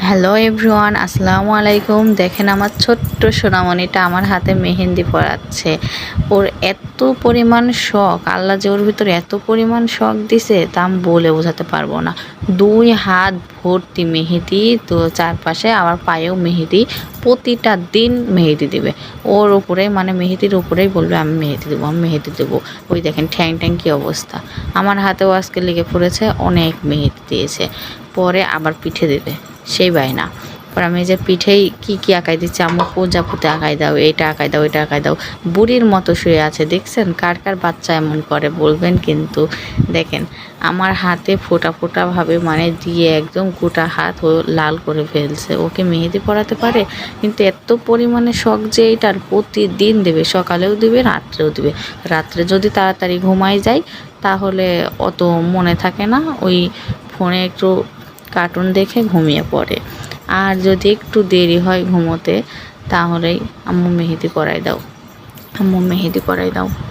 Hello everyone, আসসালামু আলাইকুম। দেখেন আমার ছোট্ট সোনামণিটা আমার হাতে মেহেন্দি পরাচ্ছে। ওর এত পরিমাণ শখ, আল্লাহ যে ওর ভিতরে এত পরিমাণ শখ দিছে তা আমি বলে বোঝাতে পারবো না। 2 হাত ভর্তি মেহেদি, তো চারপাশে আবার পায়েও মেহেদি। প্রতিটা দিন মেহেদি দিবে ওর উপরে, মানে মেহেদির উপরেই বলবে আমি মেহেদি দেবো, আমি মেহেদি দেবো। ওই দেখেন ঠ্যাং ঠ্যাং কী অবস্থা। আমার হাতেও আজকে লেগে পড়েছে, অনেক মেহেদি দিয়েছে। পরে আবার পিঠে দেবে, সেই বায়না। পর আমি যে পিঠেই কি আঁকাই দিচ্ছি, আম্মু প্রজাপতি আঁকাই দাও, এইটা আঁকাই দাও, এটা আঁকাই দাও। বুড়ির মতো শুয়ে আছে, দেখছেন? কার কার বাচ্চা এমন করে বলবেন কিন্তু। দেখেন আমার হাতে ফোঁটা ফোঁটাভাবে মানে দিয়ে একদম গোটা হাত ও লাল করে ফেলছে। ওকে মেহেদি পরাতে পারে, কিন্তু এত পরিমাণে শখ যে এইটার প্রতিদিন দেবে, সকালেও দিবে রাত্রেও দিবে। রাত্রে যদি তাড়াতাড়ি ঘুমাই যায় তাহলে অত মনে থাকে না, ওই ফোনে একটু কার্টুন দেখে ঘুমিয়ে পড়ে। আর যদি একটু দেরি হয় ঘুমোতে তাহলেই আম্মু মেহেদি পরাই দাও, আম্মু মেহেদি পরাই দাও।